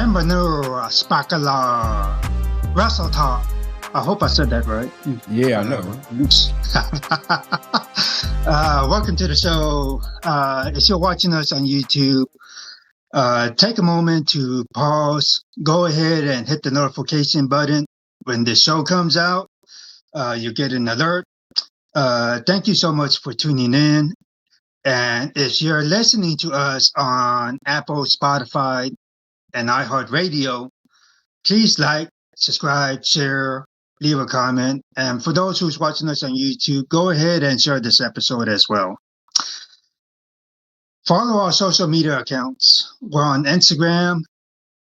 Bienvenue, Spakala, Wrestle Talk. I hope I said that right. Yeah, I know. Welcome to the show. If you're watching us on YouTube, take a moment to pause. Go ahead and hit the notification button. When the show comes out, you get an alert. Thank you so much for tuning in. And if you're listening to us on Apple, Spotify, and iHeartRadio, please like, subscribe, share, leave a comment. And for those who's watching us on YouTube, go ahead and share this episode as well. Follow our social media accounts. We're on Instagram,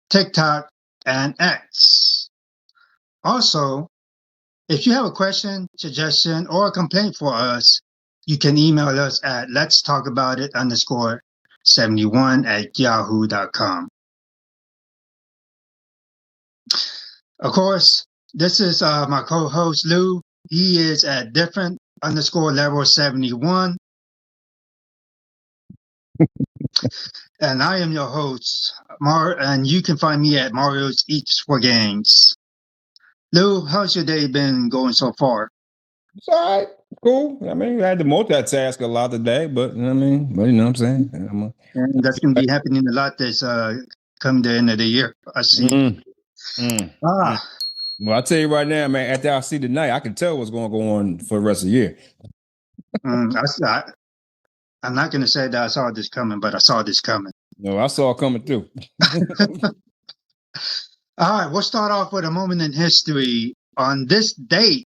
TikTok, and X. Also, if you have a question, suggestion, or a complaint for us, you can email us at letstalkaboutit_71@yahoo.com. Of course, this is my co-host Lou. He is at different_level71. And I am your host, and you can find me at Mario's Eats for Games. Lou, how's your day been going so far? It's all right. Cool. I mean, I had to multitask a lot today, but you know what I'm saying? And that's going to be happening a lot this come the end of the year, I see. Well, I'll tell you right now, man, after I see tonight, I can tell what's going to go on for the rest of the year. I'm not going to say that I saw this coming, but I saw this coming. No, I saw it coming too. All right, we'll start off with a moment in history. On this date,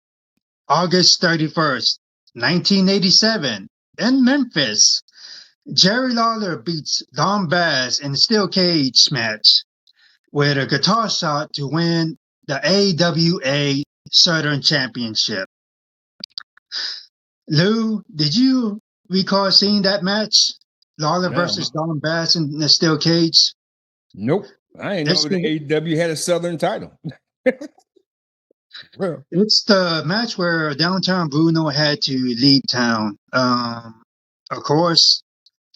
August 31st, 1987, in Memphis, Jerry Lawler beats Don Bass in a steel cage match with a guitar shot to win the AWA Southern Championship. Lou, did you recall seeing that match? Lawler versus Don Bass in the steel cage? Nope. I ain't know the AEW had a Southern title. Well, it's the match where Downtown Bruno had to leave town. Of course,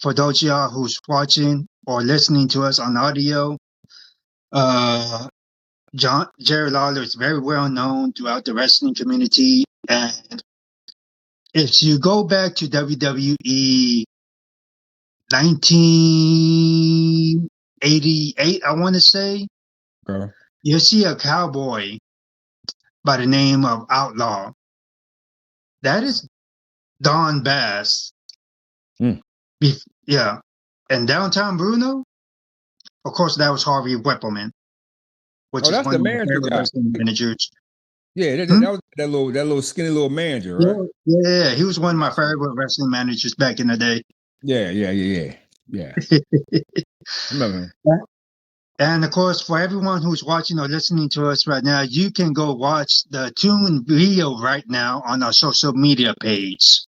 for those of y'all who's watching or listening to us on audio, Jerry Lawler is very well known throughout the wrestling community. And if you go back to WWE 1988, I want to say, you'll see a cowboy by the name of Outlaw. That is Don Bass. Yeah. And Downtown Bruno, of course, that was Harvey Whippleman, which is one of my favorite wrestling managers. Yeah, that was that little skinny little manager, right? Yeah, he was one of my favorite wrestling managers back in the day. Yeah. Remember. And of course, for everyone who's watching or listening to us right now, you can go watch the tune video right now on our social media page.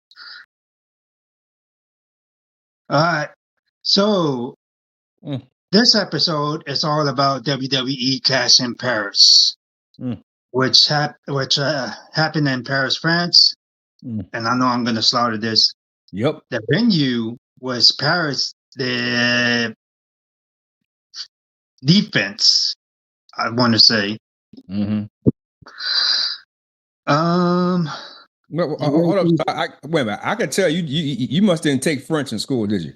All right. So this episode is all about WWE Clash in Paris, which happened in Paris, France. And I know I'm going to slaughter this. Yep. The venue was Paris. The defense, I want to say. Well, hold up. Wait a minute. I can tell you must didn't take French in school, did you?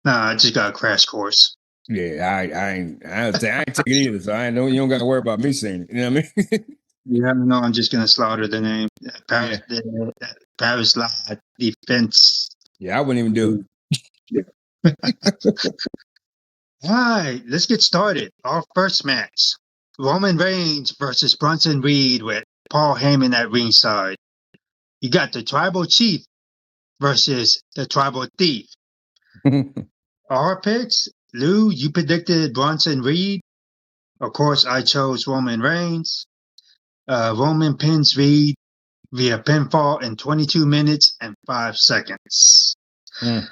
Nah, I just got a crash course. Yeah, I ain't taking it either, so I know you don't got to worry about me saying it. You know what I mean? Yeah, no, I'm just gonna slaughter the name. Paris, Paris La Defense. Yeah, I wouldn't even do it. All right, let's get started. Our first match: Roman Reigns versus Bronson Reed with Paul Heyman at ringside. You got the Tribal Chief versus the Tribal Thief. Our picks: Lou, you predicted Bronson Reed. Of course, I chose Roman Reigns. Roman pins Reed via pinfall in 22 minutes and 5 seconds. And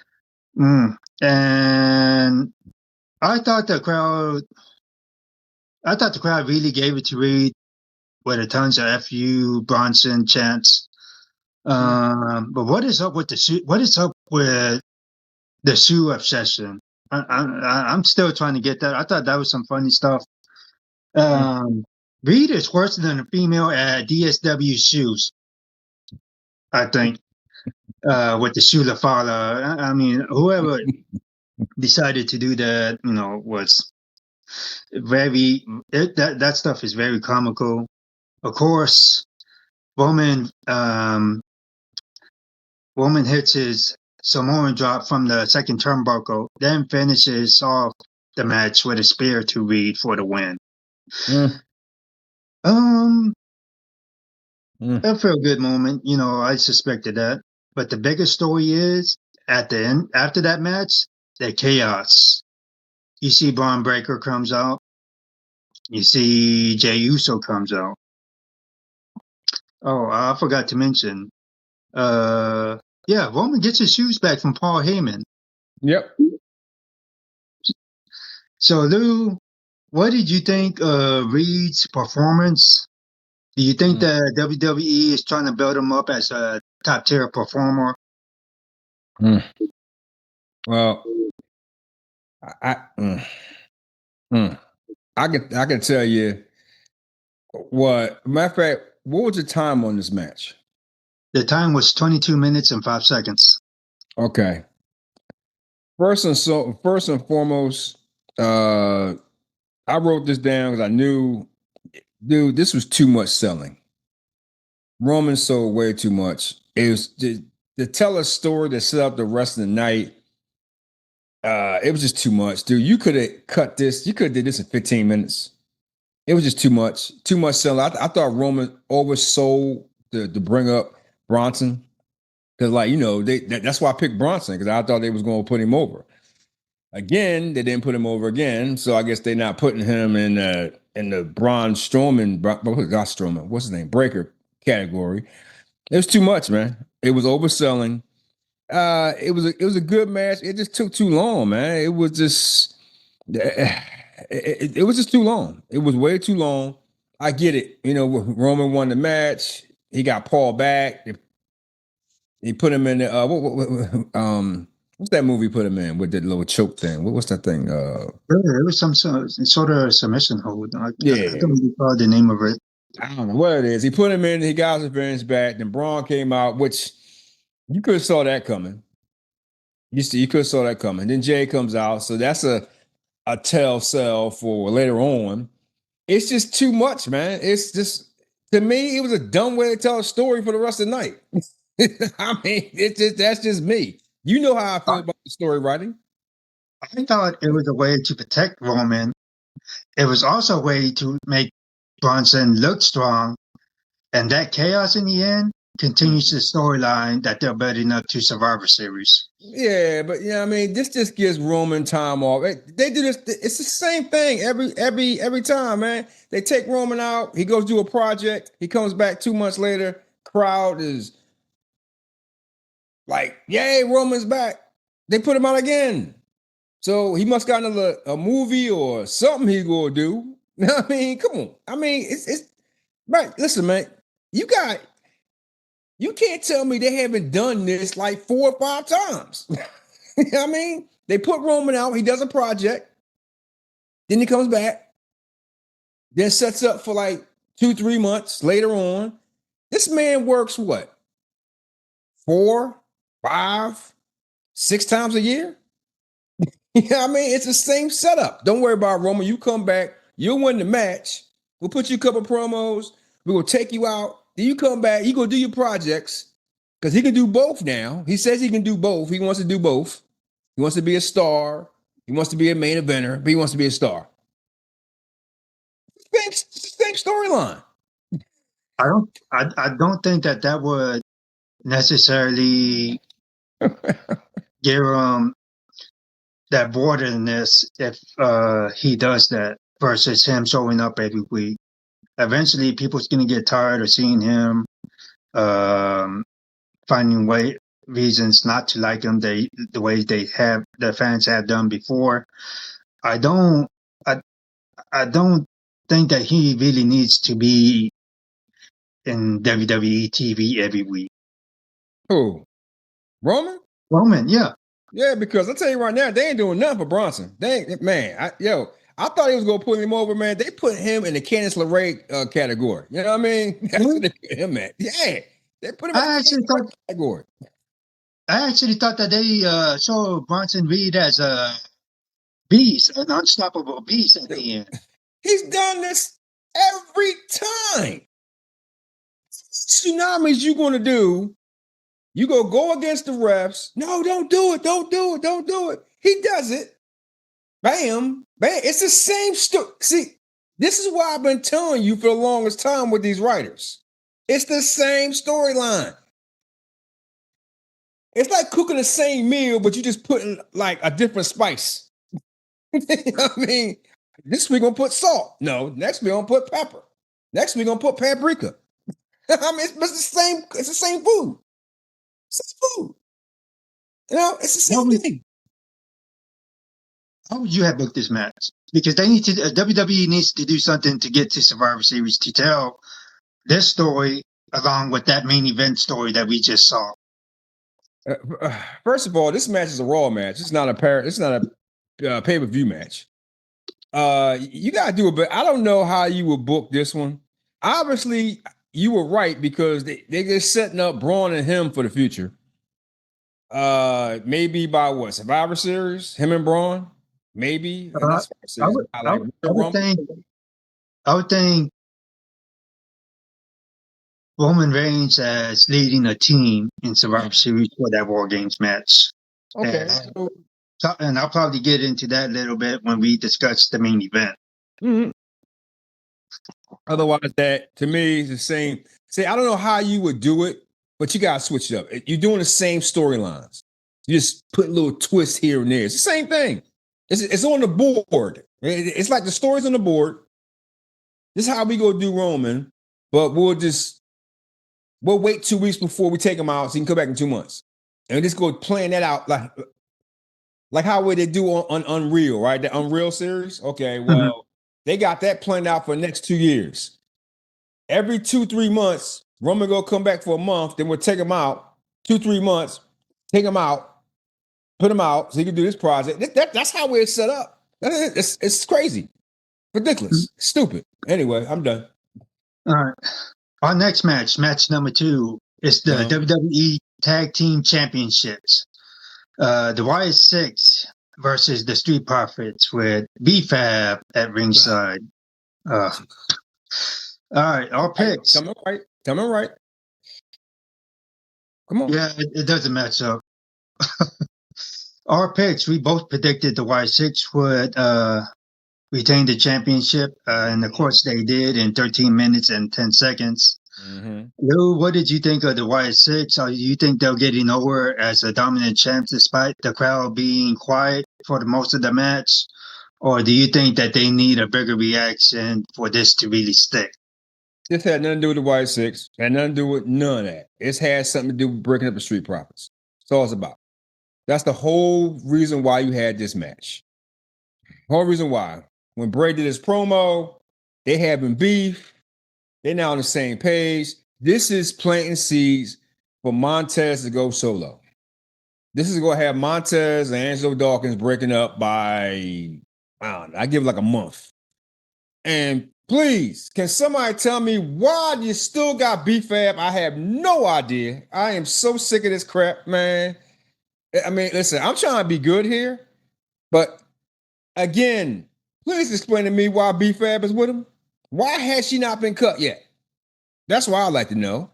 I thought the crowd really gave it to Reed with a tons of "F-U" Bronson chants. But what is up with the shoe obsession? I'm still trying to get that. I thought that was some funny stuff. Reed is worse than a female at DSW shoes, I think, with the shoe Lafala. I mean, whoever decided to do that, was that stuff is very comical. Of course, Roman hits his Samoan drop from the second turnbuckle, then finishes off the match with a spear to Reed for the win. A feel good moment. I suspected that. But the biggest story is at the end, after that match, the chaos. You see Braun Breaker comes out. You see Jey Uso comes out. Oh, I forgot to mention. Roman gets his shoes back from Paul Heyman. Yep. So, Lou, what did you think of Reed's performance? Do you think that WWE is trying to build him up as a top-tier performer? Well, I can tell you what. Matter of fact, what was the time on this match? The time was 22 minutes and 5 seconds. Okay. First and foremost, I wrote this down because I knew, dude, this was too much selling. Roman sold way too much. It was to tell a story to set up the rest of the night. It was just too much, dude. You could have cut this. You could have did this in 15 minutes. It was just too much selling. I thought Roman oversold to bring up Bronson because, that's why I picked Bronson because I thought they was going to put him over. Again, they didn't put him over again, so I guess they're not putting him in the Braun Strowman, what's his name, Breaker category. It was too much, man. It was overselling. It was a good match. It just took too long, man. It was just it was just too long. It was way too long. I get it. Roman won the match. He got Paul back. He put him in the what's that movie put him in with the little choke thing? What's that thing? It was some sort of submission hold. I don't recall the name of it. I don't know what it is. He put him in. He got his revenge back. Then Braun came out, which you could have saw that coming. You could have saw that coming. Then Jay comes out, so that's a telltale for later on. It's just too much, man. It's just, to me, it was a dumb way to tell a story for the rest of the night. I mean, that's just me. You know how I feel about the story writing. I thought it was a way to protect Roman. It was also a way to make Bronson look strong, and that chaos in the end continues the storyline that they're building up to Survivor Series. Yeah, but I mean, this just gives Roman time off. They do this. It's the same thing every time, man. They take Roman out. He goes do a project. He comes back 2 months later. Crowd is like, "Yay, Roman's back." They put him out again. So he must got a movie or something he's gonna do. I mean, come on. I mean, it's right. Listen, man, you can't tell me they haven't done this like 4 or 5 times. I mean, they put Roman out, he does a project, then he comes back, then sets up for like 2-3 months later on. This man works what? 4, 5, 6 times a year? I mean, it's the same setup. Don't worry about Roman. You come back, you'll win the match. We'll put you a couple promos. We're going to take you out. Then you come back, you go do your projects because he can do both now. He says he can do both. He wants to do both. He wants to be a star. He wants to be a main eventer, but he wants to be a star. Same storyline. I don't think that would necessarily give him that borderness if he does that versus him showing up every week. Eventually, people's going to get tired of seeing him, finding reasons not to like him the way the fans have done before. I don't think that he really needs to be in WWE TV every week. Who? Roman? Roman, yeah. Yeah, because I'll tell you right now, they ain't doing nothing for Bronson. They ain't, man, I thought he was going to put him over, man. They put him in the Candice LeRae category. You know what I mean? That's what they put him at. Yeah, they put him in I the actually Candice thought LeRae category. I actually thought that they saw Bronson Reed as a beast, an unstoppable beast at the end. He's done this every time. Tsunamis you going to do. You go against the refs. No, don't do it. Don't do it. Don't do it. He does it. Bam. Bam. It's the same story. See, this is why I've been telling you for the longest time with these writers. It's the same storyline. It's like cooking the same meal, but you just putting like a different spice. You know what I mean? This week gonna put salt. No, next week gonna put pepper. Next week gonna put paprika. I mean, it's the same. It's the same food. Same food. You know, it's the How same would, thing. how would you have booked this match? Because they need to WWE needs to do something to get to Survivor Series to tell this story along with that main event story that we just saw. First of all, this match is a Raw match. It's not a pay-per-view match. You gotta do it, but I don't know how you would book this one. Obviously, you were right because they just setting up Braun and him for the future. Maybe by what, Survivor Series? Him and Braun? Maybe. And that's I would, I would, I would think, I would think Roman Reigns as leading a team in Survivor Series for that War Games match. Okay. And I'll probably get into that a little bit when we discuss the main event. Mm-hmm. Otherwise, that to me is the same. See, I don't know how you would do it, but you gotta switch it up. You're doing the same storylines. You just put little twists here and there. It's the same thing. It's on the board. It's like the story's on the board. This is how we go do Roman, but we'll wait 2 weeks before we take him out so he can come back in 2 months. And just go playing that out like how would they do on Unreal, right? The Unreal series. Okay, well, they got that planned out for the next 2 years. Every 2-3 months, Roman go come back for a month, then we'll take him out. 2-3 months, take him out, put him out so he can do this project. That's how it's set up. It's crazy, ridiculous, stupid. Anyway, I'm done. All right. Our next match number 2, is the WWE Tag Team Championships. The Wyatt Six versus the Street Profits with B-Fab at ringside. All right, our picks. Tell me right. Come on. Yeah, it doesn't match up. Our picks, we both predicted the Wyatt Six would retain the championship, and of course they did in 13 minutes and 10 seconds. Mm-hmm. Lou, what did you think of the Wyatt Six? Or do you think they'll get over as a dominant champ despite the crowd being quiet for the most of the match? Or do you think that they need a bigger reaction for this to really stick? This had nothing to do with the Wyatt Six. Had nothing to do with none of that. It's had something to do with breaking up the Street Profits. That's all it's about. That's the whole reason why you had this match. Whole reason why. When Bray did his promo, they having beef. They're now on the same page. This is planting seeds for Montez to go solo. This is going to have Montez and Angelo Dawkins breaking up by, I don't know, I give it like a month. And please, can somebody tell me why you still got B-Fab? I have no idea. I am so sick of this crap, man. I mean, listen, I'm trying to be good here, but again, please explain to me why B-Fab is with him. Why has she not been cut yet? That's what I'd like to know.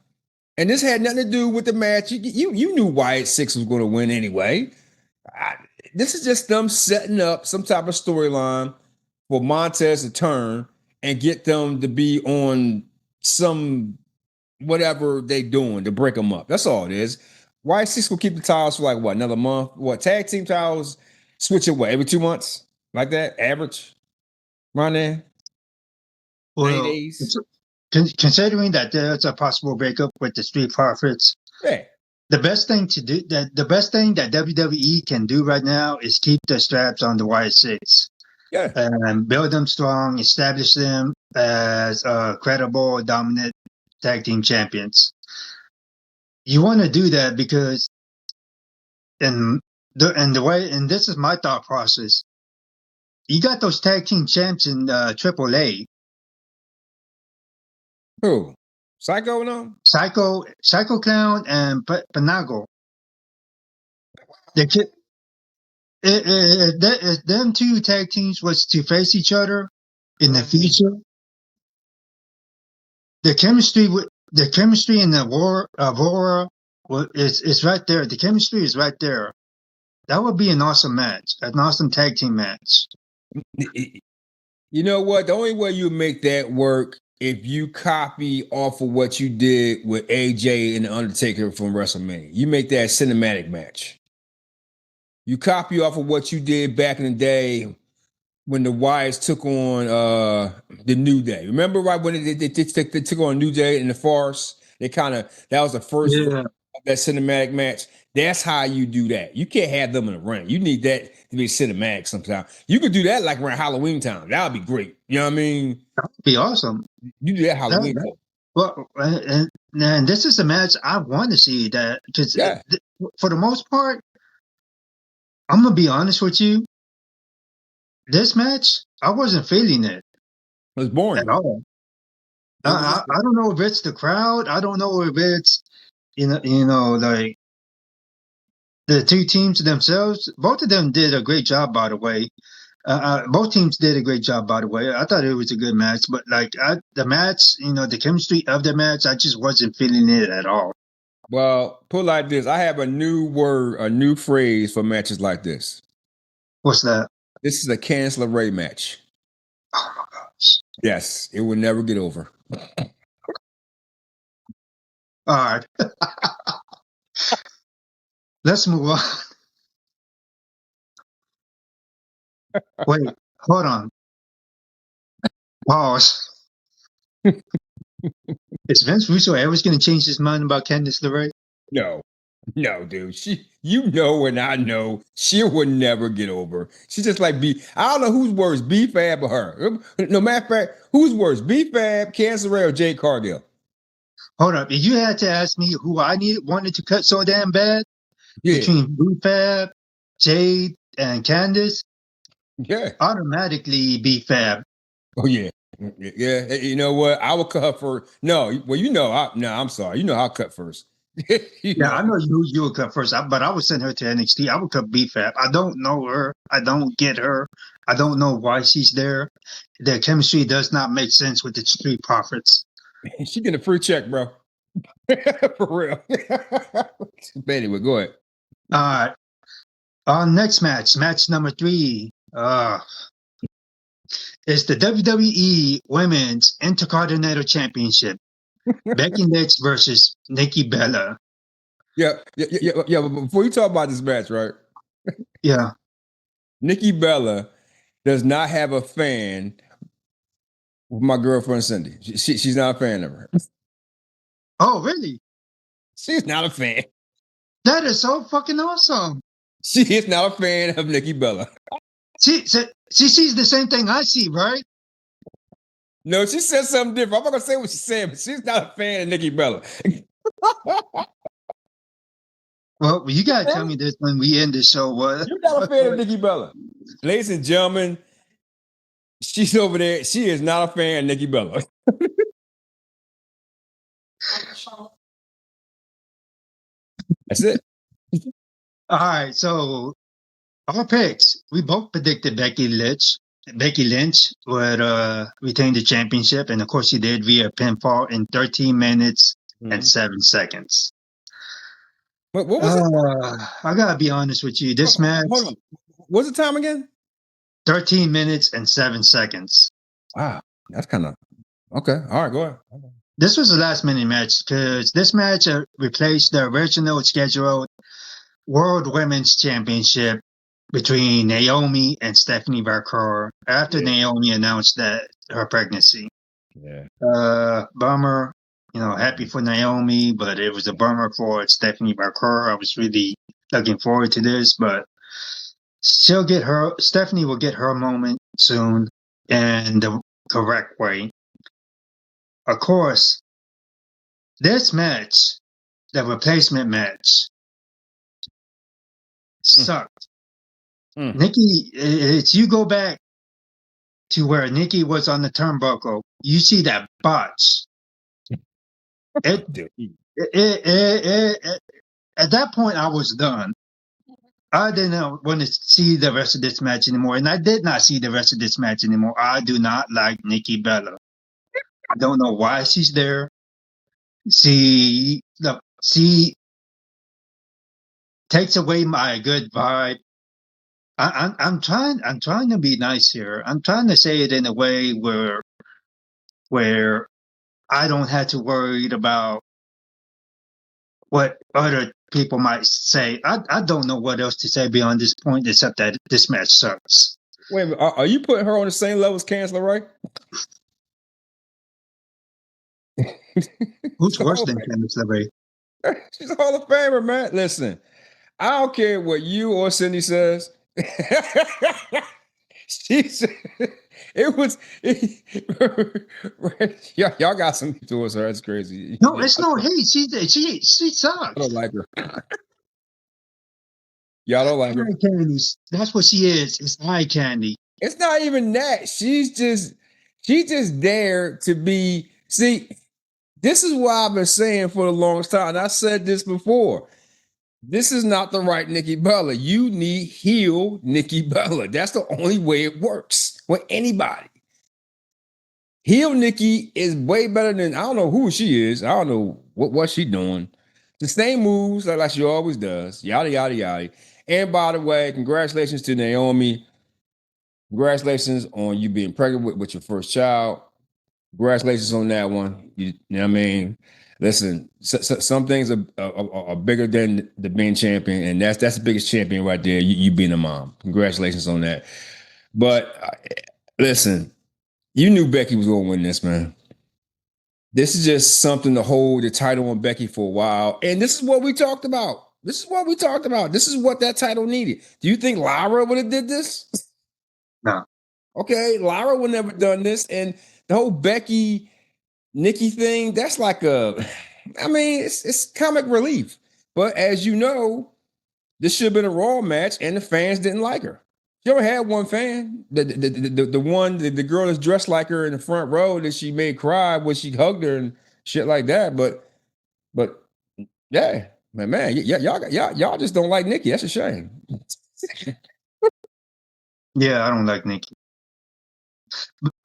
And this had nothing to do with the match. You knew Wyatt Six was going to win anyway. This is just them setting up some type of storyline for Montez to turn and get them to be on some whatever they doing to break them up. That's all it is. Wyatt Six will keep the titles for like what, another month? What, tag team titles switch it what, every 2 months? Like that? Average? Right there? Well, 90 days? considering that there's a possible breakup with the Street Profits, Yeah. the best thing that WWE can do right now is keep the straps on the Wyatt Six. Yeah. And build them strong, establish them as credible, dominant tag team champions. You want to do that because, in and this is my thought process. You got those tag team champs in AAA. Who? Psycho no? Psycho Clown and Panago. They could, if them two tag teams was to face each other in the future, the chemistry in the war Aurora is right there. The chemistry is right there. That would be an awesome match, an awesome tag team match. You know what? The only way you make that work if you copy off of what you did with AJ and the Undertaker from WrestleMania. You make that cinematic match. You copy off of what you did back in the day when the Wyatts took on the New Day. Remember right when they took on New Day in the farce? That was the first that cinematic match. That's how you do that. You can't have them in the ring. You need that to be cinematic sometime. You could do that like around Halloween time. That would be great. You know what I mean? That would be awesome. You do that Halloween time. Well, and this is a match I want to see that because for the most part, I'm gonna be honest with you. This match, I wasn't feeling it. It was boring at all. I don't know if it's the crowd. I don't know if it's like the two teams themselves. Both of them did a great job, by the way. Both teams did a great job, by the way. I thought it was a good match, but the match, the chemistry of the match, I just wasn't feeling it at all. Well, put it like this: I have a new word, a new phrase for matches like this. What's that? This is a Candice LeRae match. Oh my gosh! Yes, it will never get over. All right, let's move on. Wait, hold on. Pause. Is Vince Russo ever going to change his mind about Candice LeRae? No, dude. And I know she would never get over. She's just like I don't know who's worse, B-Fab or her. No matter of fact, who's worse, B-Fab, Candice LeRae, or Jade Cargill? Hold up. If you had to ask me who I wanted to cut so damn bad between B-Fab, Jade, and Candice, automatically B-Fab. Oh yeah. Yeah. You know what? I would cut her first. No, well, I'm sorry. I'll cut first. I know you would cut first, but I would send her to NXT. I would cut B-Fab. I don't know her. I don't get her. I don't know why she's there. The chemistry does not make sense with the Street Profits. She getting a free check, bro. For real. But anyway, go ahead. All right. Our next match number 3, is the WWE Women's Intercontinental Championship. Becky Lynch versus Nikki Bella. Yeah. But before you talk about this match, right? Yeah. Nikki Bella does not have a fan with my girlfriend Cindy. She's not a fan of her. Oh, really? She's not a fan. That is so fucking awesome. She is not a fan of Nikki Bella. She sees the same thing I see, right? No, she said something different. I'm not gonna say what she said, but she's not a fan of Nikki Bella. Well, you gotta tell me this when we end the show. You're not a fan of Nikki Bella. Ladies and gentlemen, she's over there. She is not a fan of Nikki Bella. That's it. All right, so our picks. We both predicted Becky Lynch would retain the championship, and of course she did via pinfall in 13 minutes and 7 seconds. What was it? I gotta be honest with you. This match. Hold on. What's the time again? 13 minutes and 7 seconds. Wow, that's kind of okay. All right, go ahead. This was a last-minute match because this match replaced the original scheduled World Women's Championship between Naomi and Stephanie Barker after Naomi announced that her pregnancy. Yeah. Bummer. Happy for Naomi, but it was a bummer for Stephanie Barker. I was really looking forward to this, but Stephanie will get her moment soon in the correct way. Of course, this match, the replacement match, sucked. Nikki, if you go back to where Nikki was on the turnbuckle, you see that botch. At that point, I was done. I didn't want to see the rest of this match anymore, and I did not see the rest of this match anymore. I do not like Nikki Bella. I don't know why she's there. She takes away my good vibe. I'm trying to be nice here. I'm trying to say it in a way where I don't have to worry about what other people might say. I don't know what else to say beyond this point except that this match sucks. Wait a minute, are you putting her on the same level as Candice LeRae? Who's worse than Candice LeRae? She's a Hall of Famer, man. Listen, I don't care what you or Cindy says. She said it was y'all got some towards her. That's crazy. No, it's no hate. She sucks. I don't like her. Y'all don't like her. Candies. That's what she is. It's eye candy. It's not even that. She's just there to be. See, this is what I've been saying for the longest time. And I said this before. This is not the right Nikki Bella. You need heel Nikki Bella. That's the only way it works with anybody. Heel Nikki is way better than, I don't know who she is. I don't know what she doing. The same moves like she always does. Yada, yada, yada. And by the way, congratulations to Naomi. Congratulations on you being pregnant with your first child. Congratulations on that one. You know what I mean? Listen, some things are bigger than the being champion, and that's the biggest champion right there. You being a mom. Congratulations on that. But listen, you knew Becky was going to win this, man. This is just something to hold the title on Becky for a while, and this is what we talked about. This is what that title needed. Do you think Lyra would have did this? No. Okay, Lyra would never done this, and the whole Becky Nikki thing, that's like it's comic relief. But as you know, this should have been a Raw match, and the fans didn't like her. She only had one fan, the girl that's dressed like her in the front row that she made cry when she hugged her and shit like that. But yeah, man, y'all just don't like Nikki. That's a shame. Yeah, I don't like Nikki.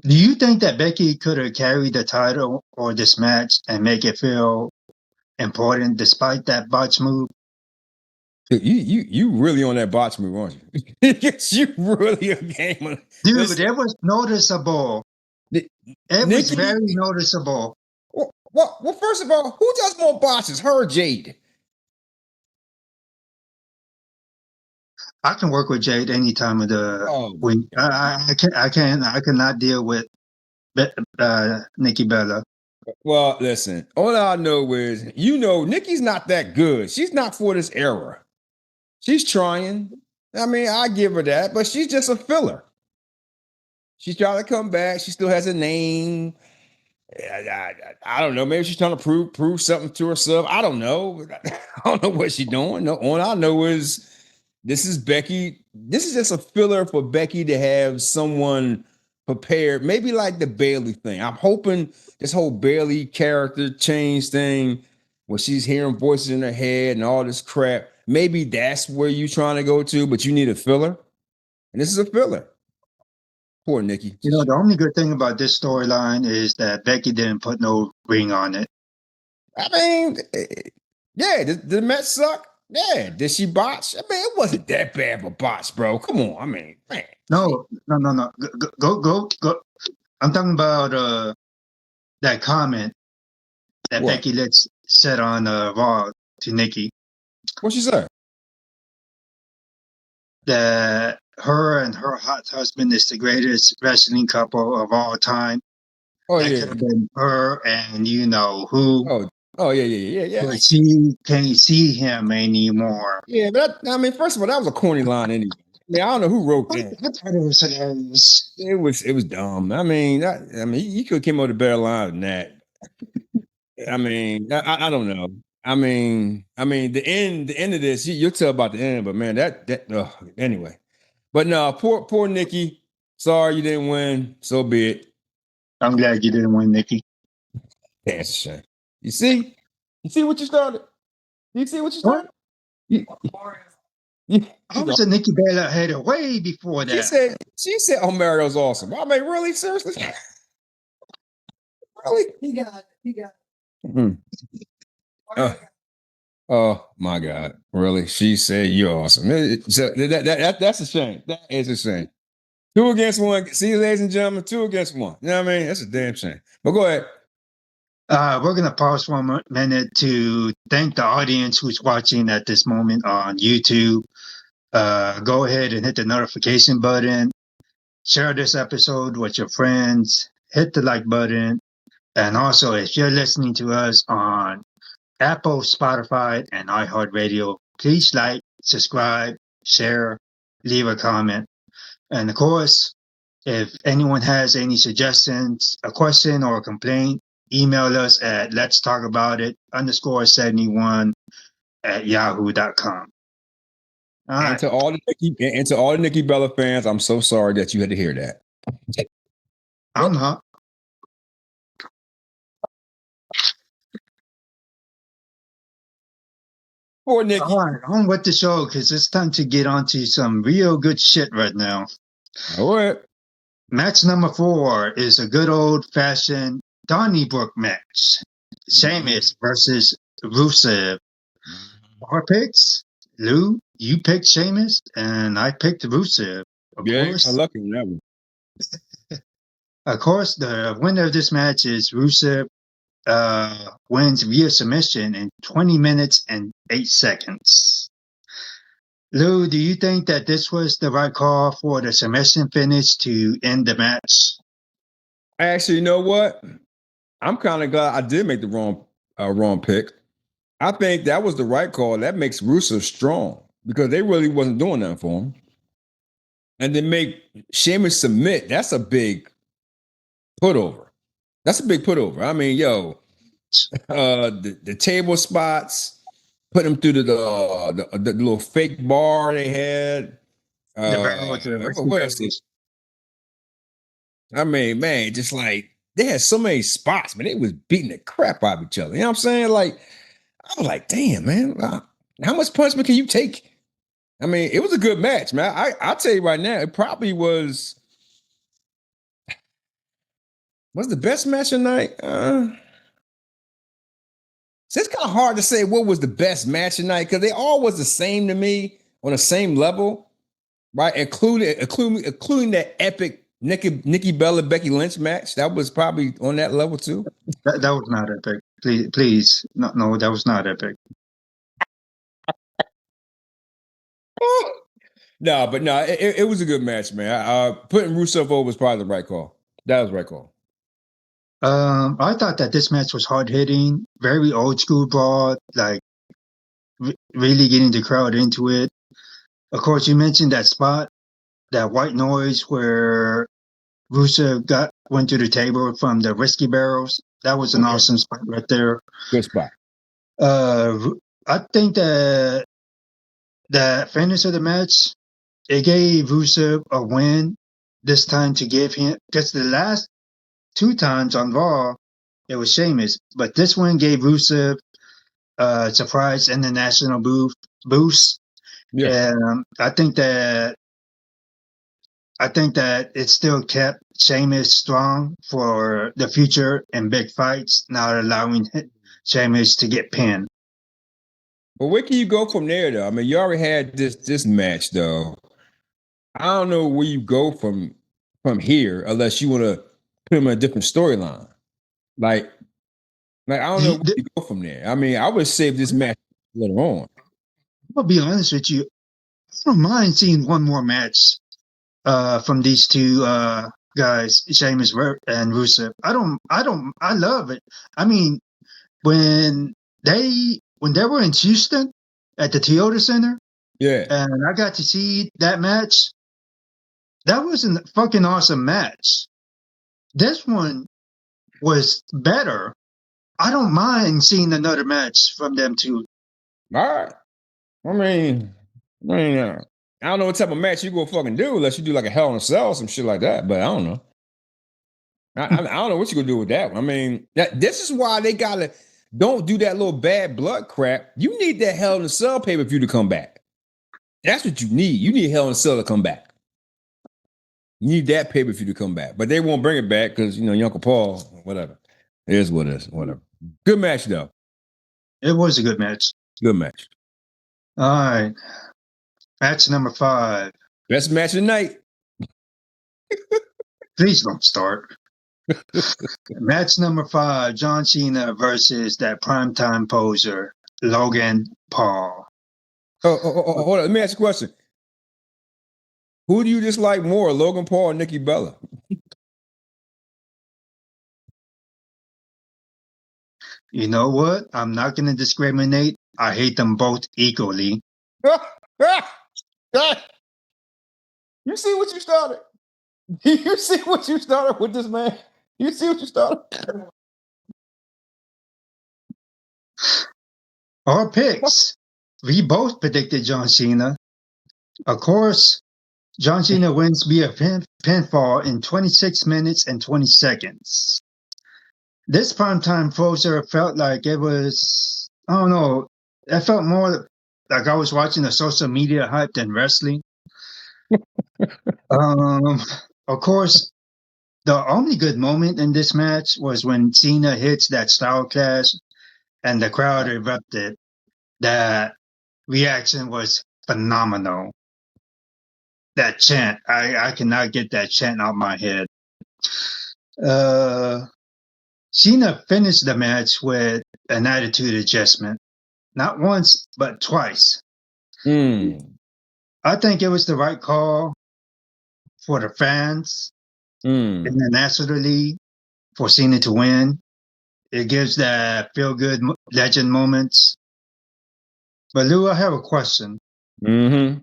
Do you think that Becky could have carried the title or this match and make it feel important despite that botch move? You really on that botch move, aren't you? You really a gamer. Dude, it was noticeable. It was very noticeable. Well, first of all, who does more botches? Her or Jade? I can work with Jade any time of the week. I cannot deal with Nikki Bella. Well, listen, all I know is, Nikki's not that good. She's not for this era. She's trying. I mean, I give her that, but she's just a filler. She's trying to come back. She still has a name. I don't know. Maybe she's trying to prove something to herself. I don't know. I don't know what she's doing. No, all I know is this is Becky. This is just a filler for Becky to have someone prepared. Maybe like the Bailey thing. I'm hoping this whole Bailey character change thing, where she's hearing voices in her head and all this crap. Maybe that's where you're trying to go to, but you need a filler. And this is a filler. Poor Nikki. The only good thing about this storyline is that Becky didn't put no ring on it. I mean, yeah, did the match suck? Yeah. Did she botch? I mean, it wasn't that bad of a botch, bro. Come on. I mean, man. No. Go. I'm talking about that comment that Becky said on Raw to Nikki. What'd she say? That her and her hot husband is the greatest wrestling couple of all time. Oh, that could have been her and you know who. Oh, yeah. But she can't see him anymore. Yeah, but first of all, that was a corny line anyway. I mean, I don't know who wrote that. I thought it was hilarious. It was dumb. I mean, you could have came up with a better line than that. I mean, I don't know. the end of this, you'll tell about the end, but man, anyway. But no, poor Nikki. Sorry you didn't win. So be it. I'm glad you didn't win, Nikki. That's a shame. You see what you started? You see what you started? I was a Nikki Bella had it way before that. She said, "Oh, Mario's awesome." I mean, really, seriously, really? He got it. Mm-hmm. Oh my God! Really? She said you're awesome. So that's a shame. That is a shame. 2 against 1. See, ladies and gentlemen, 2 against 1. You know what I mean? That's a damn shame. But go ahead. We're going to pause for a minute to thank the audience who's watching at this moment on YouTube. Go ahead and hit the notification button. Share this episode with your friends. Hit the like button. And also, if you're listening to us on Apple, Spotify, and iHeartRadio, please like, subscribe, share, leave a comment. And of course, if anyone has any suggestions, a question, or a complaint, email us at letstalkaboutit_71@yahoo.com. And to all the Nikki Bella fans, I'm so sorry that you had to hear that. I'm not. Poor Nikki. All right, on with the show because it's time to get on to some real good shit right now. All right. Match number 4 is a good old-fashioned Donnybrook match. Sheamus versus Rusev. Our picks, Lou, you picked Sheamus, and I picked Rusev. Of course. I'm lucky on that one. Of course, the winner of this match is Rusev. Wins via submission in 20 minutes and 8 seconds. Lou, do you think that this was the right call for the submission finish to end the match? Actually, you know what? I'm kind of glad I did make the wrong pick. I think that was the right call. That makes Rusev strong because they really wasn't doing nothing for him. And then make Sheamus submit. That's a big putover. That's a big putover. I mean, the table spots, put them through the little fake bar they had. What else? I mean, man, just like they had so many spots, man. They was beating the crap out of each other. You know what I'm saying? Like, I was like, damn, man, how much punishment can you take? I mean, it was a good match, man. I'll tell you right now, it probably was the best match tonight. So it's kind of hard to say what was the best match tonight because they all was the same to me on the same level, right? Including that epic Nikki Bella Becky Lynch match. That was probably on that level too. That was not epic. Please, no, that was not epic. No, it was a good match, man. Putting Rusev over was probably the right call. That was the right call. I thought that this match was hard hitting, very old school brawl, like really getting the crowd into it. Of course, you mentioned that spot, that white noise where Rusev went to the table from the whiskey barrels. That was an awesome spot right there. Good spot. I think that the finish of the match, it gave Rusev a win this time to give him, because the last 2 times on Raw, it was Sheamus, but this one gave Rusev a surprise international boost. Yeah. And I think that it still kept Sheamus strong for the future in big fights, not allowing Sheamus to get pinned. Well, where can you go from there, though? I mean, you already had this match, though. I don't know where you go from here unless you want to put him in a different storyline. Like I don't know where you go from there. I mean, I would save this match later on. I'll be honest with you. I don't mind seeing one more match from these two guys, Sheamus and Rusev. I love it. I mean, when they were in Houston at the Toyota Center, yeah, and I got to see that match, that was a fucking awesome match. This one was better, I don't mind seeing another match from them two. All right. I mean, I don't know what type of match you gonna fucking do unless you do like a Hell in a Cell or some shit like that. But I don't know. I don't know what you gonna do with that one. I mean, this is why they gotta don't do that little bad blood crap. You need that Hell in a Cell pay-per-view to come back. That's what you need. You need Hell in a Cell to come back. You need that pay-per-view to come back. But they won't bring it back because your Uncle Paul, whatever. It is what it is. Whatever. Good match though. It was a good match. Good match. All right. Match number 5. Best match of the night. Please don't start. Match number 5, John Cena versus that primetime poser, Logan Paul. Hold on. Let me ask you a question. Who do you dislike more, Logan Paul or Nikki Bella? You know what? I'm not going to discriminate. I hate them both equally. You see what you started? You see what you started with this man? You see what you started? Our picks. We both predicted John Cena. Of course, John Cena wins via pinfall in 26 minutes and 20 seconds. This primetime poser felt like it was, I don't know, it felt more like I was watching a social media hype than wrestling. Of course, the only good moment in this match was when Cena hits that style clash and the crowd erupted. That reaction was phenomenal. That chant, I cannot get that chant out of my head. Cena finished the match with an attitude adjustment. Not once, but twice. I think it was the right call for the fans in the National League for Cena to win. It gives that feel-good legend moments. But Lou, I have a question. Mm-hmm.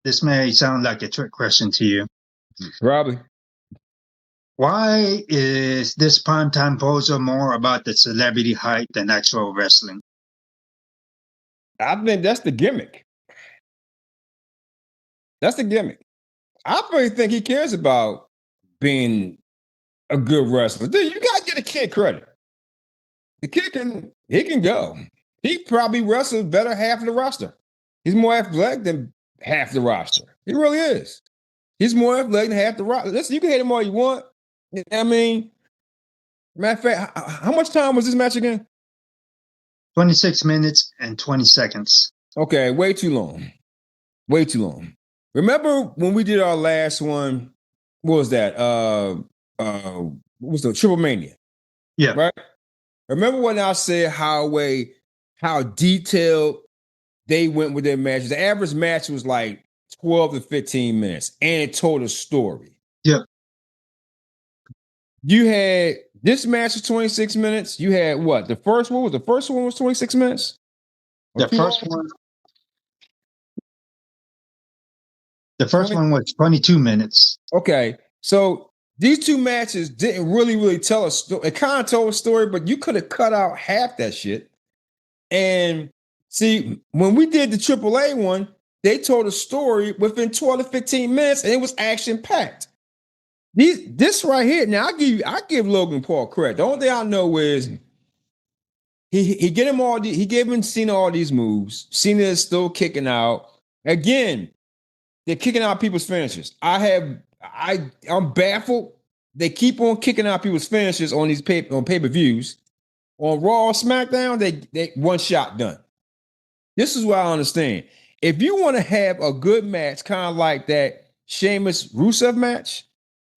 This may sound like a trick question to you. Probably. Why is this primetime poser more about the celebrity hype than actual wrestling? I think that's the gimmick. That's the gimmick. I really think he cares about being a good wrestler. Dude, you gotta get a kid credit. The kid can go. He probably wrestles better half of the roster. He's more athletic than half the roster. He really is. He's more athletic than half the roster. Listen, you can hate him all you want. I mean, matter of fact, how much time was this match again? 26 minutes and 20 seconds. Okay, way too long. Way too long. Remember when we did our last one? What was that? What was the Triple Mania? Yeah. Right? Remember when I said how detailed they went with their matches? The average match was like 12 to 15 minutes, and it told a story. Yep. You had this match was 26 minutes. You had what? The first one was 26 minutes? The first one was 22 minutes. Okay. So these two matches didn't really tell a story. It kind of told a story, but you could have cut out half that shit. And see, when we did the AAA one, they told a story within 12 to 15 minutes, and it was action-packed. This right here, now I give Logan Paul credit. The only thing I know is he gave him Cena all these moves. Cena is still kicking out. Again, they're kicking out people's finishes. I'm baffled. They keep on kicking out people's finishes on these pay-per-views. On Raw or SmackDown, they one shot done. This is what I understand. If you want to have a good match, kind of like that Sheamus Rusev match,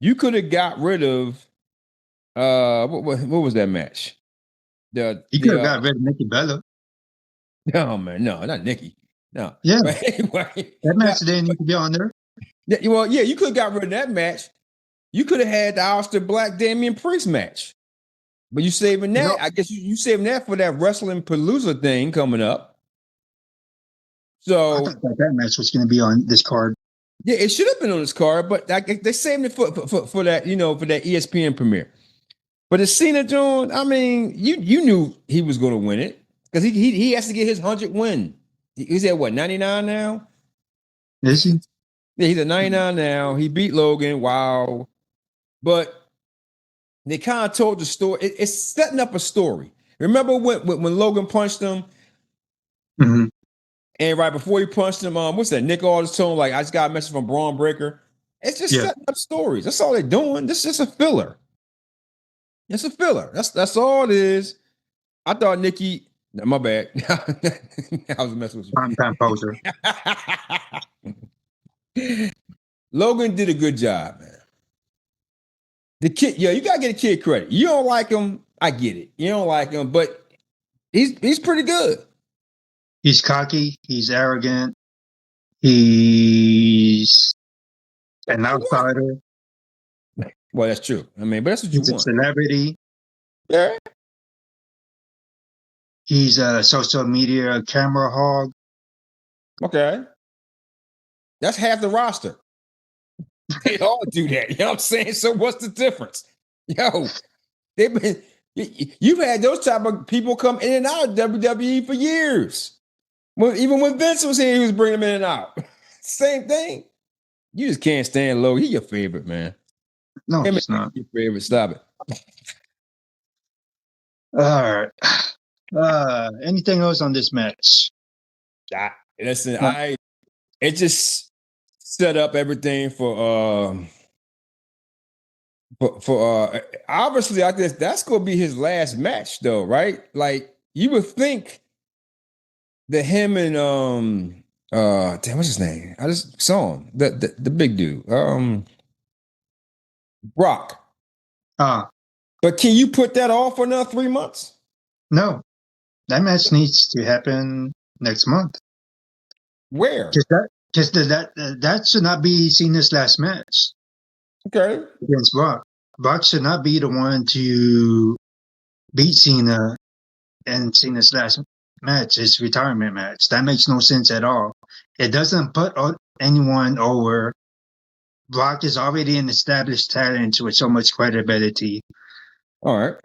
you could have got rid of what was that match? You could have got rid of Nikki Bella. No, man, no, not Nikki. No. Yeah. But anyway, that match didn't need to be on there. Yeah, well, yeah, you could have got rid of that match. You could have had the Aleister Black Damian Priest match. But you saving that. I guess you saving that for that Wrestling Palooza thing coming up. So I thought that match was going to be on this card. Yeah, it should have been on this card, but they saved it for that, for that ESPN premiere. But the Cena joint, I mean, you knew he was going to win it because he has to get his 100th win. He's at what, 99 now? Is he? Yeah, he's at 99 now. He beat Logan. Wow. But they kind of told the story. It's setting up a story. Remember when Logan punched him? Mm-hmm. And right before he punched him, what's that? Nick Aldis told him, like, I just got a message from Braun Breaker. It's just setting up stories. That's all they're doing. This is just a filler. It's a filler. That's all it is. I thought Nikki. My bad. I was messing with you. Prime time poser. Logan did a good job, man. The kid, yeah, you gotta get a kid credit. You don't like him, I get it. You don't like him, but he's pretty good. He's cocky. He's arrogant. He's an outsider. Well, that's true. I mean, but that's what you He's a want. celebrity. Yeah. He's a social media camera hog. Okay. That's half the roster. They all do that. You know what I'm saying? So what's the difference? Yo, they've been you've had those type of people come in and out of WWE for years. Even when Vince was here, he was bringing them in and out. Same thing. You just can't stand Logan. He's your favorite, man. No, he's not. Your favorite. Stop it. All right. Anything else on this match? Listen, it just set up everything for obviously I guess that's gonna be his last match though, right? Like you would think that him and damn, what's his name? I just saw him. The big dude. Brock. But can you put that off for another 3 months? No. That match needs to happen next month. Where? Because that should not be Cena's last match. Okay. Against Brock. Brock should not be the one to beat Cena in Cena's last match, his retirement match. That makes no sense at all. It doesn't put anyone over. Brock is already an established talent with so much credibility. All right.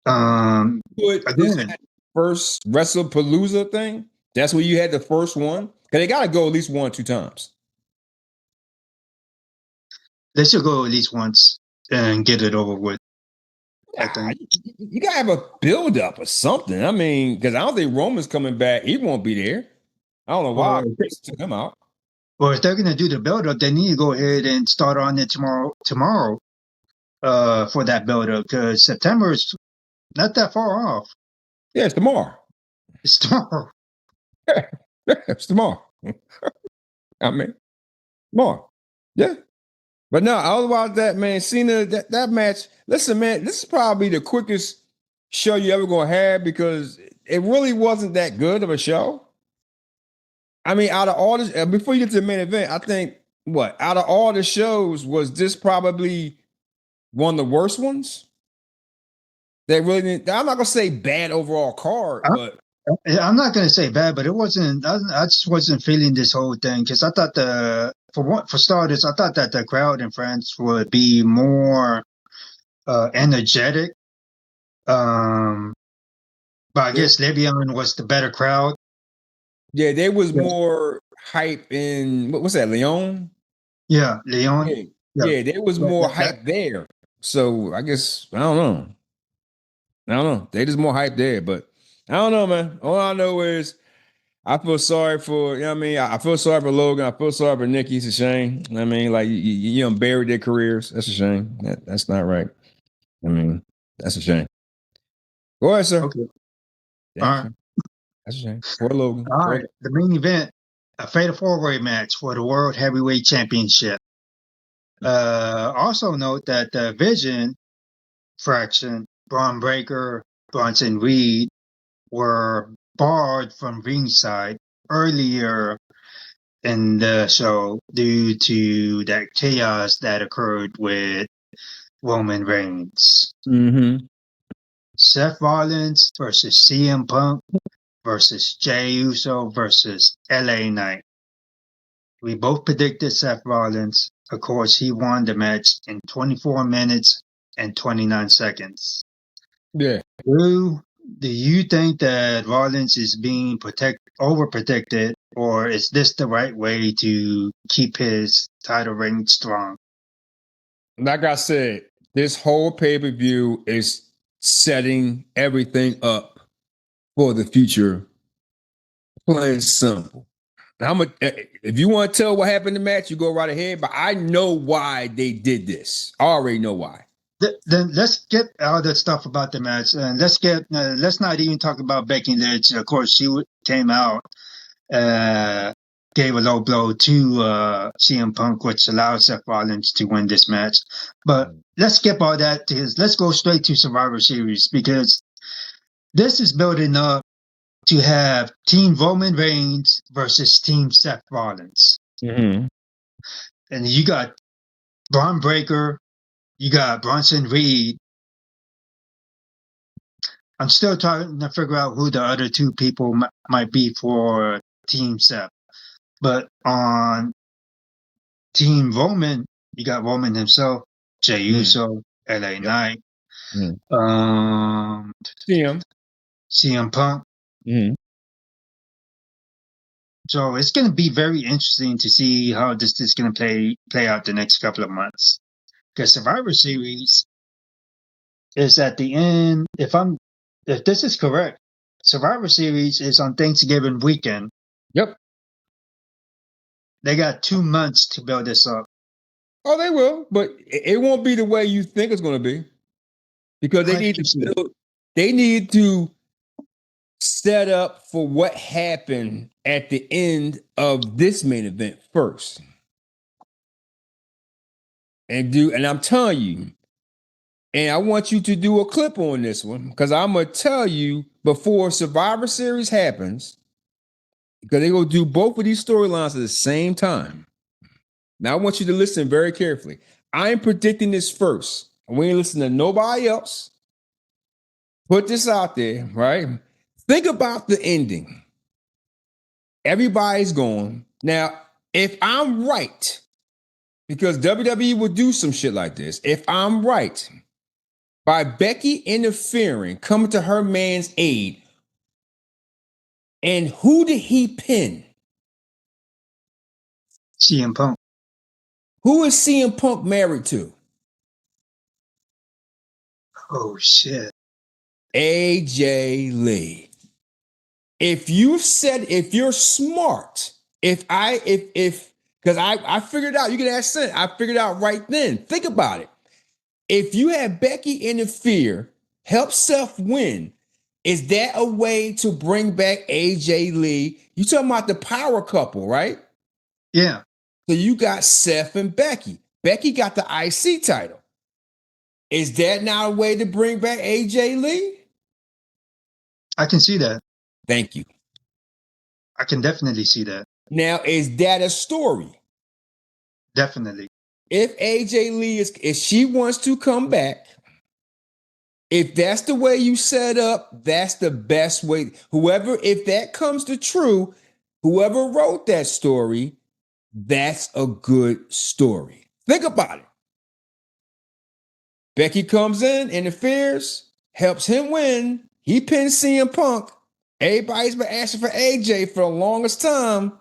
Again, first WrestlePalooza thing. That's where you had the first one. Because they got to go at least 1 or 2 times. They should go at least once and get it over with. I think. You got to have a build up or something. I mean, because I don't think Roman's coming back. He won't be there. I don't know why they took him out. Well, if they're going to do the build up, they need to go ahead and start on it tomorrow for that build up because September is not that far off. Yeah, it's tomorrow. It's tomorrow. Yeah, it's tomorrow. I mean, tomorrow. Yeah. But no, otherwise that, man, Cena, that match, listen, man, this is probably the quickest show you ever going to have because it really wasn't that good of a show. I mean, out of all this, before you get to the main event, I think, out of all the shows, was this probably one of the worst ones? They really didn't, I'm not going to say bad overall card, but. I'm not going to say bad, but it wasn't, I just wasn't feeling this whole thing because I thought for starters, I thought that the crowd in France would be more energetic. But I guess Levion was the better crowd. Yeah, there was more hype in, what's that, Leon? Yeah, Leon. Yeah, there was more hype there. So I guess, I don't know. They just more hype there, but I don't know, man. All I know is I feel sorry for, you know what I mean? I feel sorry for Logan. I feel sorry for Nikki. It's a shame. I mean, like, you buried their careers. That's a shame. That's not right. I mean, that's a shame. Go ahead, sir. Okay. All right. That's a shame. Poor Logan. All right. The main event, a fatal 4-way match for the World Heavyweight Championship. Also note that the Vision faction, Braun Breaker, Bronson Reed, were barred from ringside earlier in the show due to that chaos that occurred with Roman Reigns. Mm-hmm. Seth Rollins versus CM Punk versus Jey Uso versus LA Knight. We both predicted Seth Rollins. Of course, he won the match in 24 minutes and 29 seconds. Yeah. Do you think that Rollins is being overprotected, or is this the right way to keep his title reign strong? Like I said, this whole pay-per-view is setting everything up for the future. Plain and simple. If you want to tell what happened in the match, you go right ahead. But I know why they did this. I already know why. Then let's get all that stuff about the match, and let's not even talk about Becky Lynch. Of course, she came out, gave a low blow to CM Punk, which allowed Seth Rollins to win this match. But let's skip all that because let's go straight to Survivor Series, because this is building up to have Team Roman Reigns versus Team Seth Rollins, Mm-hmm. and you got Braun Breaker, you got Bronson Reed. I'm still trying to figure out who the other two people might be for Team Seth. But on Team Roman, you got Roman himself, Jey Uso, LA Knight, CM Punk. Mm-hmm. So it's going to be very interesting to see how this is going to play out the next couple of months. Because Survivor Series is at the end. If this is correct, Survivor Series is on Thanksgiving weekend. Yep. They got 2 months to build this up. Oh, they will, but it won't be the way you think it's going to be, because they need to set up for what happened at the end of this main event first, and I'm telling you, and I want you to do a clip on this one, because I'm gonna tell you before Survivor Series happens, because they're gonna do both of these storylines at the same time. Now I want you to listen very carefully. I'm predicting this first. We ain't listening to nobody else. Put this out there, right? Think about the ending. Everybody's going. Now, if I'm right, because WWE will do some shit like this, if I'm right, by Becky interfering, coming to her man's aid, and who did he pin? CM Punk. Who is CM Punk married to? Oh shit. AJ Lee. If you're smart, because I figured out, you can ask Cena, I figured out right then. Think about it. If you have Becky interfere, help Seth win, is that a way to bring back AJ Lee? You talking about the power couple, right? Yeah. So you got Seth and Becky. Becky got the IC title. Is that now a way to bring back AJ Lee? I can see that. Thank you. I can definitely see that. Now, is that a story? Definitely. If AJ Lee if she wants to come back, if that's the way you set up, that's the best way. If that comes to true, whoever wrote that story, that's a good story. Think about it. Becky comes in, interferes, helps him win. He pins CM Punk. Everybody's been asking for AJ for the longest time.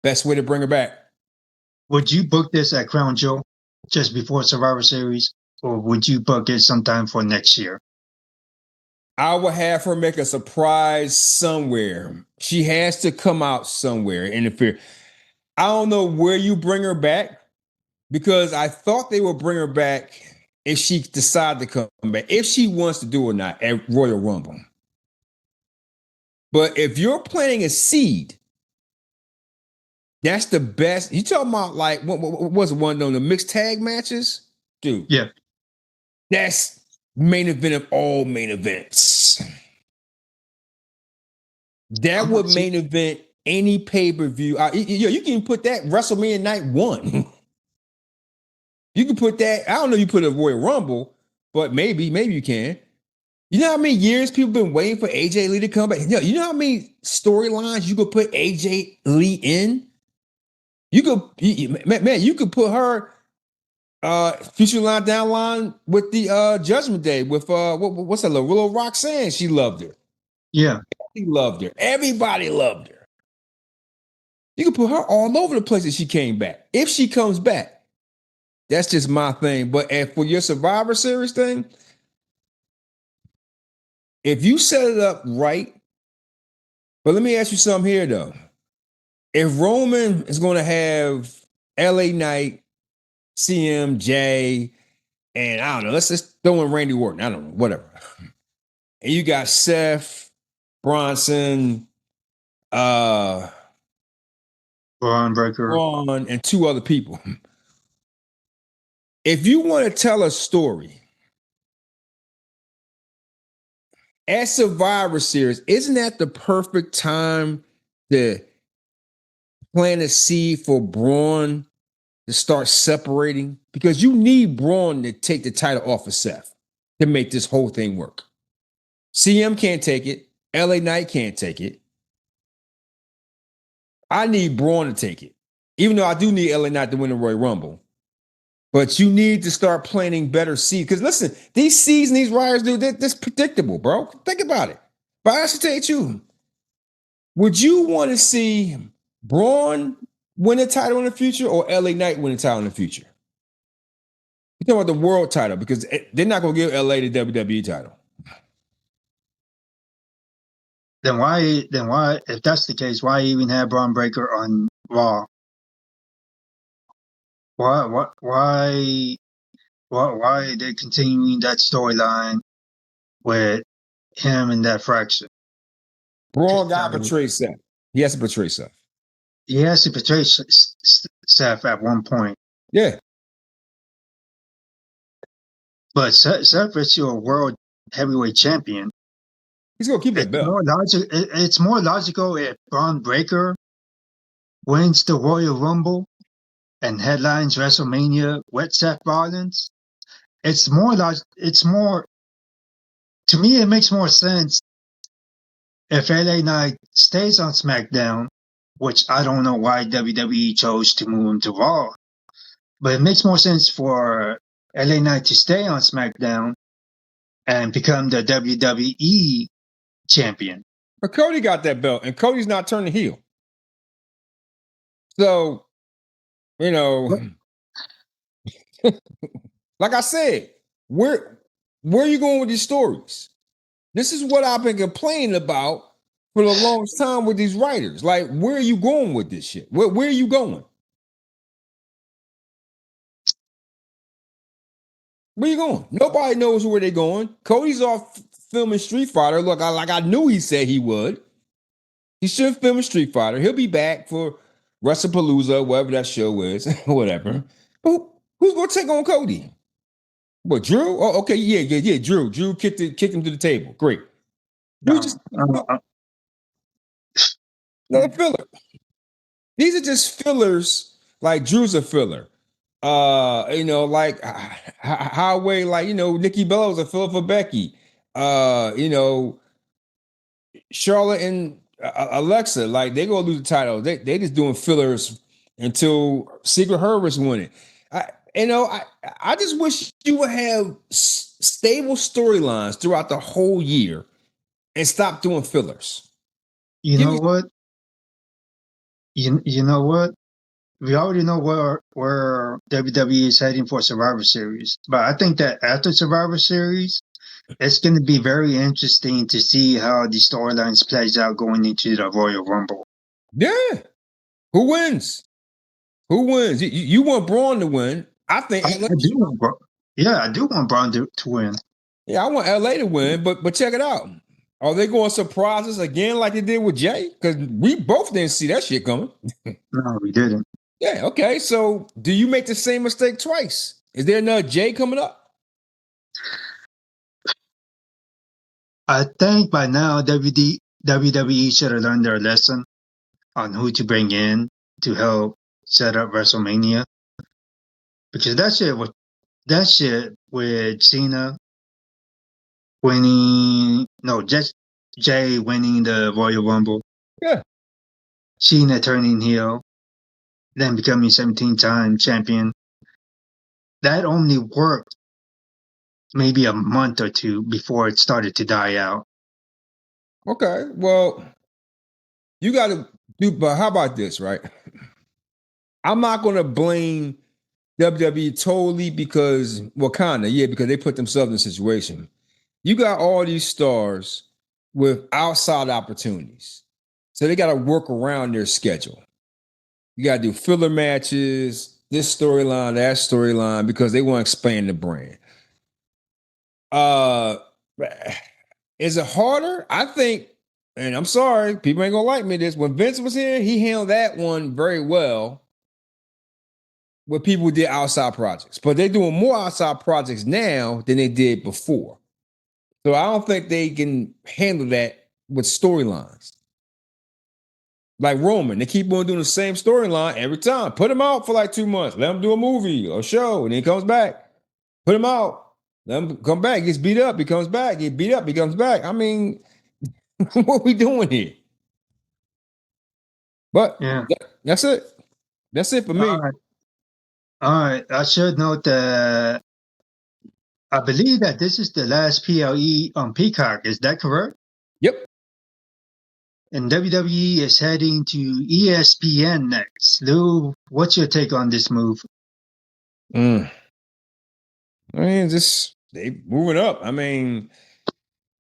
Best way to bring her back. Would you book this at Crown Jewel just before Survivor Series, or would you book it sometime for next year? I would have her make a surprise somewhere. She has to come out somewhere and interfere. I don't know where you bring her back, because I thought they would bring her back if she decided to come back, if she wants to do it or not at Royal Rumble. But if you're planting a seed, that's the best. You talking about like what was one of the mixed tag matches, dude? Yeah, that's main event of all main events. That would main event any pay-per-view. You can put that WrestleMania Night 1. You can put that. I don't know. You put a Royal Rumble, but maybe you can. You know how many years people been waiting for AJ Lee to come back? You know how many storylines you could put AJ Lee in? You could put her Future line down line with the Judgment Day with what's that little Roxanne? She loved her. Yeah. He loved her. Everybody loved her. You can put her all over the place if she came back. If she comes back, that's just my thing. But for your Survivor Series thing, if you set it up right, but let me ask you something here though. If Roman is going to have LA Knight, CMJ, and I don't know, let's just throw in Randy Orton. I don't know, whatever. And you got Seth, Bronson, Braun Breaker. Braun, and two other people. If you want to tell a story at Survivor Series, isn't that the perfect time to plant a seed for Braun to start separating? Because you need Braun to take the title off of Seth to make this whole thing work. CM can't take it. LA Knight can't take it. I need Braun to take it, even though I do need LA Knight to win the Royal Rumble. But you need to start planting better seeds. Because listen, these seeds and these riders, dude, that's predictable, bro. Think about it. But I should tell you, would you want to see Braun win a title in the future or LA Knight win a title in the future? You're talking about the world title because they're not going to give LA the WWE title. Then why, if that's the case, why even have Braun Breaker on Raw? Why are they continuing that storyline with him and that fraction? Braun got to betray Seth. He has to betray Seth. He has to betray Seth at one point. Yeah. But Seth is your world heavyweight champion. He's going to keep that belt. It's more logical if Braun Breaker wins the Royal Rumble and headlines WrestleMania with Seth Rollins. To me, it makes more sense if LA Knight stays on SmackDown, which I don't know why WWE chose to move him to Raw, but it makes more sense for LA Knight to stay on SmackDown and become the WWE champion. But Cody got that belt, and Cody's not turning heel. So, like I said, where are you going with these stories? This is what I've been complaining about for the longest time with these writers. Like, where are you going with this shit? Where are you going? Where you going? Nobody knows where they're going. Cody's off filming Street Fighter. Look, I knew he said he would. He should film a Street Fighter. He'll be back for WrestlePalooza, whatever that show is, whatever. Who's going to take on Cody? What, Drew? Oh, okay, yeah, Drew. Drew kicked him to the table. Great. Another filler. These are just fillers. Like Drew's a filler. Like Highway, like Nikki Bella's a filler for Becky. Charlotte and Alexa, like they gonna lose the title. They just doing fillers until Secret Herbert's win it. I just wish you would have stable storylines throughout the whole year and stop doing fillers. You know what? We already know where WWE is heading for Survivor Series, but I think that after Survivor Series, it's going to be very interesting to see how the storylines plays out going into the Royal Rumble. Yeah. Who wins? You want Braun to win. I think I do want Braun to win. Yeah, I want LA to win, but check it out. Are they going to surprise us again like they did with Jay? Because we both didn't see that shit coming. No, we didn't. Yeah, okay. So do you make the same mistake twice? Is there another Jay coming up? I think by now WWE should have learned their lesson on who to bring in to help set up WrestleMania. Because that shit with Cena just Jay winning the Royal Rumble. Yeah. Cena turning heel, then becoming 17-time champion. that only worked maybe a month or two before it started to die out. Okay, well, you got to do. But how about this, right? I'm not going to blame WWE totally because, well, kind of, yeah, because they put themselves in a situation. You got all these stars with outside opportunities, so they got to work around their schedule. You got to do filler matches, this storyline, that storyline, because they want to expand the brand. Uh, is it harder? I think, and I'm sorry, people ain't gonna like me. This when Vince was here, he handled that one very well. With people who did outside projects, but they're doing more outside projects now than they did before. So I don't think they can handle that with storylines. Like Roman, they keep on doing the same storyline every time. Put him out for like 2 months. Let him do a movie or show, and then he comes back. Put him out. Let him come back. He gets beat up. He comes back. He beat up. He comes back. I mean, what are we doing here? But Yeah. that's it. That's it for me. All right. All right. I should note that I believe that this is the last PLE on Peacock. Is that correct? Yep. And WWE is heading to ESPN next. Lou, what's your take on this move? I mean, just they moving up. I mean,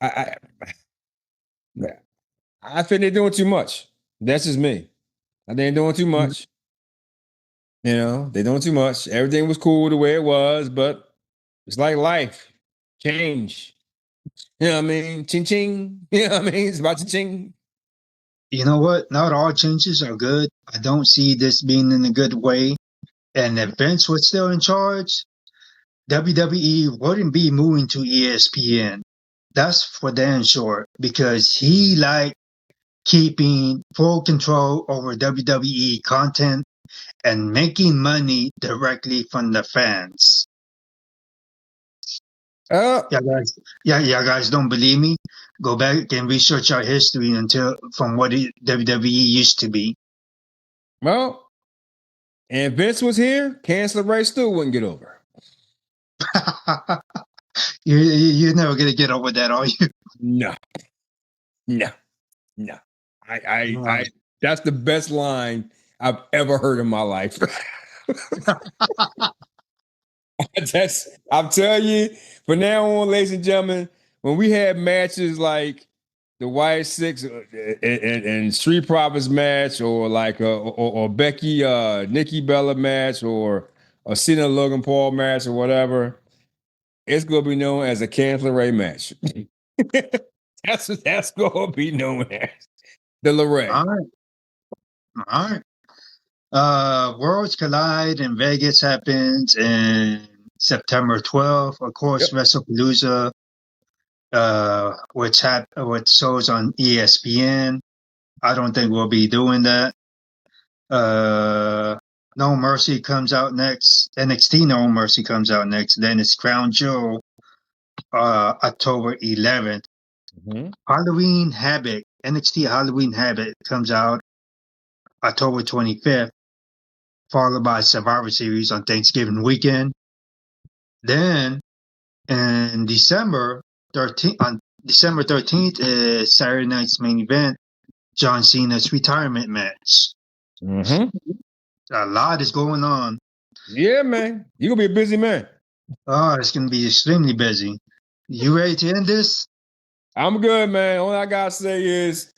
I I think they're doing too much. That's just me. I think they're doing too much. You know, they're doing too much. Everything was cool the way it was, but it's like life. Change. You know what I mean? Ching ching. You know what I mean? It's about to ching. You know what? Not all changes are good. I don't see this being in a good way. And if Vince was still in charge, WWE wouldn't be moving to ESPN. That's for damn sure because he liked keeping full control over WWE content and making money directly from the fans. Uh, Yeah, guys don't believe me? Go back and research our history until from what WWE used to be. well, and Vince was here, Cancer Ray still wouldn't get over. You're never gonna get over that, are you? No, no, no. I that's the best line I've ever heard in my life. That's I'm telling you, from now on, ladies and gentlemen, when we have matches like the White Six and Street Profits match, or like or Becky Nikki Bella match, or a Cena Logan Paul match, or whatever, it's gonna be known as a Cancer Ray match. That's what that's gonna be known as the Lorraine. All right, all right. Worlds Collide in Vegas happens in September 12th. Of course, Yep. WrestlePalooza, which shows on ESPN. I don't think we'll be doing that. No Mercy comes out next. NXT No Mercy comes out next. Then it's Crown Jewel, October 11th. Mm-hmm. Halloween Havoc, NXT Halloween Havoc comes out October 25th, followed by Survivor Series on Thanksgiving weekend. Then in December 13th is Saturday night's main event, John Cena's retirement match. Mm-hmm. A lot is going on. Yeah, man. You're gonna be a busy man. Oh, it's going to be extremely busy. You ready to end this? I'm good, man. All I gotta say is,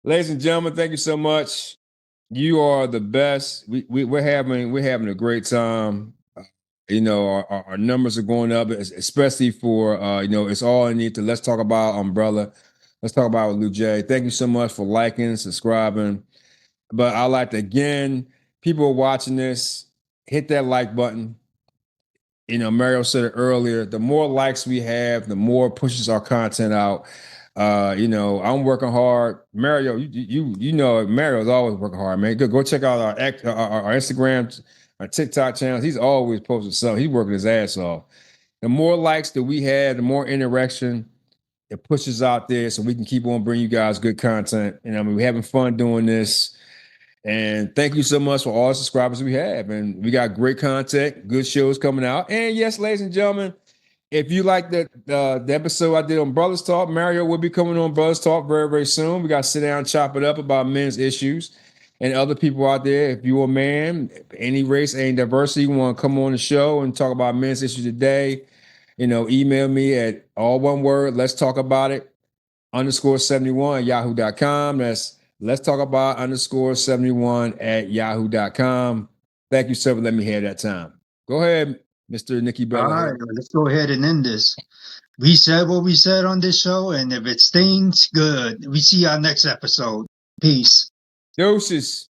ladies and gentlemen, thank you so much. You are the best. We're having a great time. You know, our numbers are going up, especially for it's all I need to let's talk about umbrella. Let's talk about Lou J. Thank you so much for liking, subscribing. But I like to again, people are watching this, hit that like button. You know, Mario said it earlier. The more likes we have, the more pushes our content out. I'm working hard. Mario, you know, Mario's always working hard, man. Go check out our Instagram, our TikTok channels. He's always posting something. He's working his ass off. The more likes that we have, the more interaction it pushes out there, so we can keep on bringing you guys good content. And I mean, we're having fun doing this. And thank you so much for all the subscribers we have. And we got great content, good shows coming out. And yes, ladies and gentlemen, if you like the episode I did on Brothers Talk, Mario will be coming on Brothers Talk very, very soon. We got to sit down and chop it up about men's issues and other people out there. If you're a man, any race, any diversity, you want to come on the show and talk about men's issues today, email me at all one word, let's talk about it, _71 yahoo.com. That's let's talk about _71 at yahoo.com. Thank you, sir, for letting me have that time. Go ahead, Mr. Nikki Bella. All right, let's go ahead and end this. We said what we said on this show, and if it stings, good. We see y'all next episode. Peace. Deuces.